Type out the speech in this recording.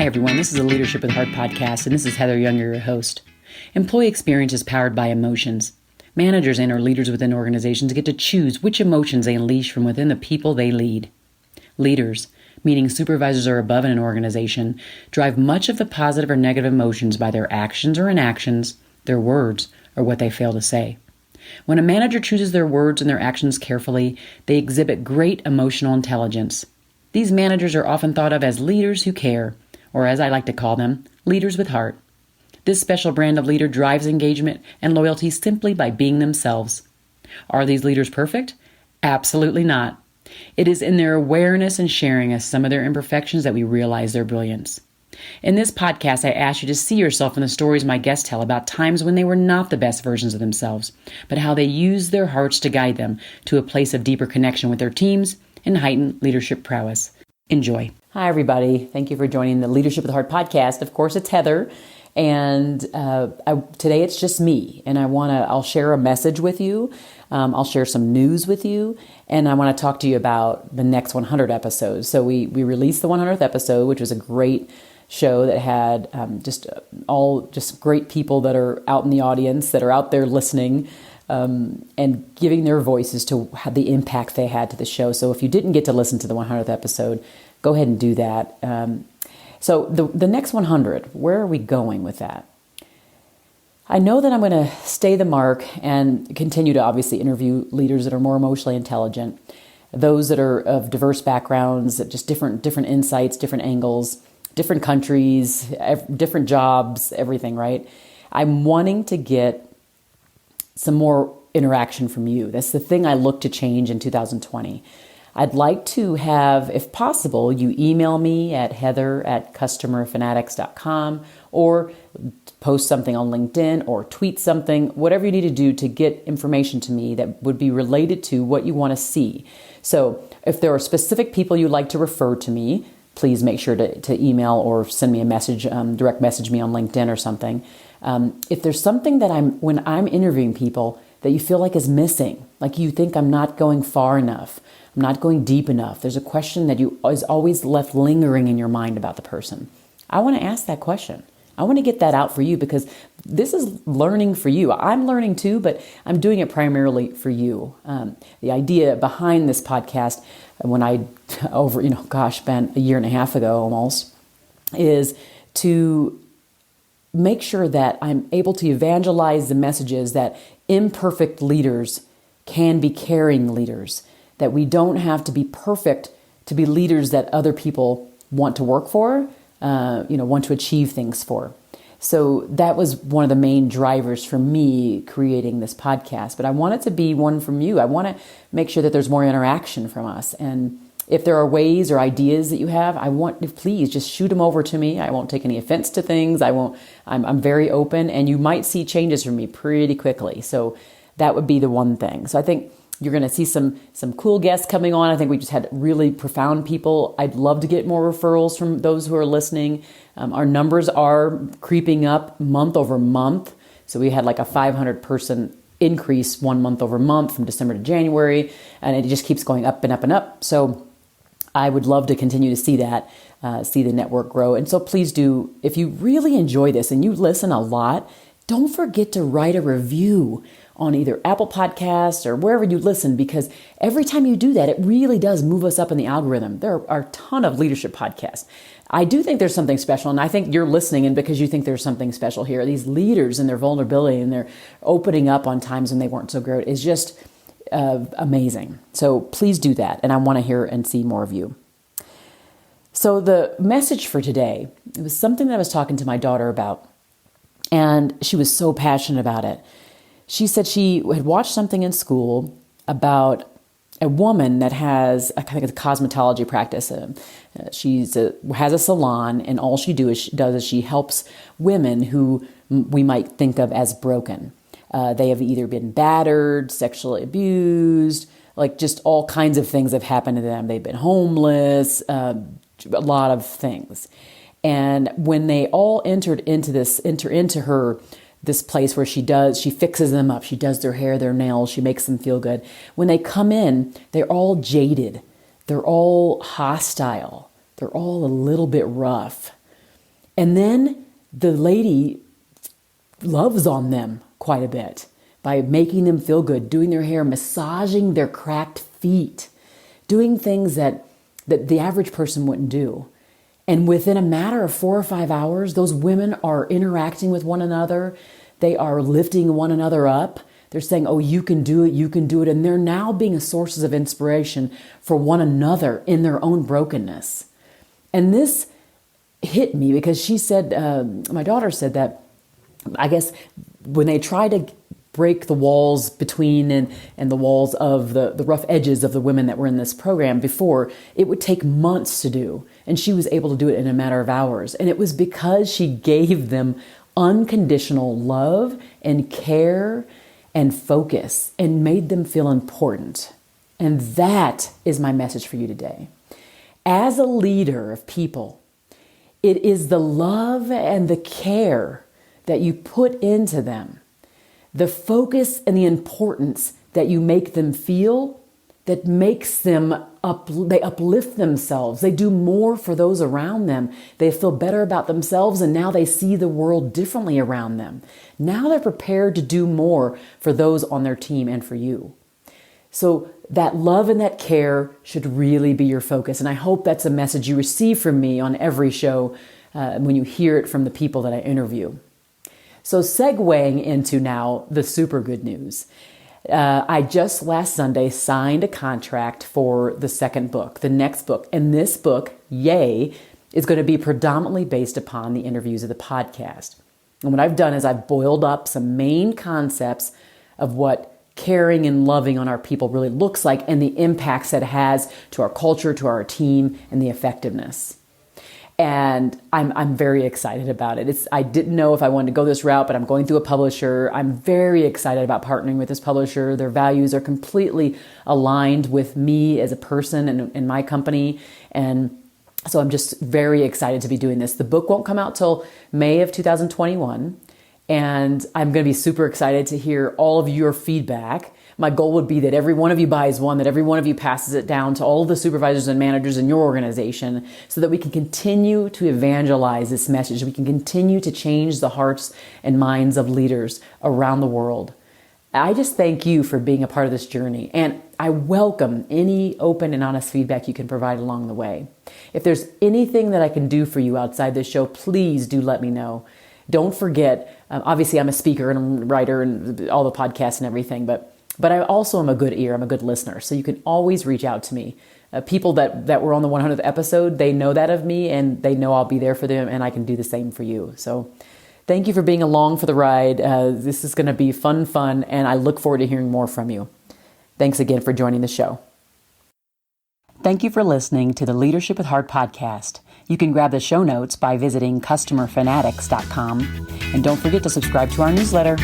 everyone. This is the Leadership with Heart podcast, and this is Heather Young, your host. Employee experience is powered by emotions. Managers and or leaders within organizations get to choose which emotions they unleash from within the people they lead. Leaders, meaning supervisors or above in an organization, drive much of the positive or negative emotions by their actions or inactions, their words, or what they fail to say. When a manager chooses their words and their actions carefully, they exhibit great emotional intelligence. These managers are often thought of as leaders who care, or as I like to call them, leaders with heart. This special brand of leader drives engagement and loyalty simply by being themselves. Are these leaders perfect? Absolutely not. It is in their awareness and sharing of some of their imperfections that we realize their brilliance. In this podcast, I ask you to see yourself in the stories my guests tell about times when they were not the best versions of themselves, but how they used their hearts to guide them to a place of deeper connection with their teams and heightened leadership prowess. Enjoy. Hi, everybody. Thank you for joining the Leadership with the Heart podcast. Of course, it's Heather, and today it's just me, and I'll share a message with you. I'll share some news with you, and I want to talk to you about the next 100 episodes. So we released the 100th episode, which was a great show that had just great people that are out in the audience, that are out there listening, and giving their voices to the impact they had to the show. So if you didn't get to listen to the 100th episode, go ahead and do that. So the next 100, where are we going with that? I know that I'm going to stay the mark and continue to obviously interview leaders that are more emotionally intelligent, those that are of diverse backgrounds, just different insights, different angles, different countries, different jobs, everything, right? I'm wanting to get some more interaction from you. That's the thing I look to change in 2020. I'd like to have, if possible, you email me at heather@customerfanatics.com or post something on LinkedIn or tweet something, whatever you need to do to get information to me that would be related to what you want to see. So if there are specific people you'd like to refer to me, please make sure to email or send me a message, direct message me on LinkedIn or something. If there's something that when I'm interviewing people that you feel like is missing, like you think I'm not going far enough, I'm not going deep enough, there's a question that is always left lingering in your mind about the person, I want to ask that question. I want to get that out for you because this is learning for you. I'm learning too, but I'm doing it primarily for you. The idea behind this podcast, when spent a year and a half ago almost, is to make sure that I'm able to evangelize the messages that imperfect leaders can be caring leaders, that we don't have to be perfect to be leaders that other people want to work for, want to achieve things for. So that was one of the main drivers for me creating this podcast. But I want it to be one from you. I want to make sure that there's more interaction from us. And if there are ways or ideas that you have, please just shoot them over to me. I won't take any offense to things. I'm very open, and you might see changes from me pretty quickly. So that would be the one thing. So I think you're going to see some cool guests coming on. I think we just had really profound people. I'd love to get more referrals from those who are listening. Our numbers are creeping up month over month. So we had like a 500 person increase 1 month over month from December to January, and it just keeps going up and up and up. So I would love to continue to see that, see the network grow. And so please do, if you really enjoy this and you listen a lot, don't forget to write a review on either Apple Podcasts or wherever you listen, because every time you do that, it really does move us up in the algorithm. There are a ton of leadership podcasts. I do think there's something special, and I think you're listening in because you think there's something special here. These leaders and their vulnerability and their opening up on times when they weren't so great is just amazing. So please do that, and I want to hear and see more of you. So the message for today, it was something that I was talking to my daughter about, and she was so passionate about it. She said she had watched something in school about a woman that has a cosmetology practice. She has a salon, and all she does is she helps women who we might think of as broken. They have either been battered, sexually abused, like just all kinds of things have happened to them. They've been homeless, a lot of things. And when they all enter into this place where she fixes them up, she does their hair, their nails, she makes them feel good. When they come in, they're all jaded. They're all hostile. They're all a little bit rough. And then the lady loves on them quite a bit by making them feel good, doing their hair, massaging their cracked feet, doing things that the average person wouldn't do. And within a matter of 4 or 5 hours, those women are interacting with one another. They are lifting one another up. They're saying, oh, you can do it, you can do it. And they're now being sources of inspiration for one another in their own brokenness. And this hit me because she said, my daughter said that, I guess, when they try to break the walls between and the walls of the rough edges of the women that were in this program before, it would take months to do. And she was able to do it in a matter of hours. And it was because she gave them unconditional love and care and focus and made them feel important. And that is my message for you today. As a leader of people, it is the love and the care that you put into them, the focus and the importance that you make them feel, that makes them they uplift themselves. They do more for those around them. They feel better about themselves, and now they see the world differently around them. Now they're prepared to do more for those on their team and for you. So that love and that care should really be your focus. And I hope that's a message you receive from me on every show when you hear it from the people that I interview. So segueing into now the super good news. I just last Sunday signed a contract for the second book, the next book. And this book, Yay, is going to be predominantly based upon the interviews of the podcast. And what I've done is I've boiled up some main concepts of what caring and loving on our people really looks like and the impacts that it has to our culture, to our team, and the effectiveness. And I'm very excited about it. I didn't know if I wanted to go this route, but I'm going through a publisher. I'm very excited about partnering with this publisher. Their values are completely aligned with me as a person and my company. And so I'm just very excited to be doing this. The book won't come out till May of 2021. And I'm going to be super excited to hear all of your feedback. My goal would be that every one of you buys one, that every one of you passes it down to all of the supervisors and managers in your organization so that we can continue to evangelize this message. We can continue to change the hearts and minds of leaders around the world. I just thank you for being a part of this journey, and I welcome any open and honest feedback you can provide along the way. If there's anything that I can do for you outside this show, please do let me know. Don't forget, obviously I'm a speaker and a writer and all the podcasts and everything, but I also am a good ear. I'm a good listener. So you can always reach out to me. People that were on the 100th episode, they know that of me and they know I'll be there for them, and I can do the same for you. So thank you for being along for the ride. This is going to be fun, and I look forward to hearing more from you. Thanks again for joining the show. Thank you for listening to the Leadership with Heart podcast. You can grab the show notes by visiting customerfanatics.com. And don't forget to subscribe to our newsletter.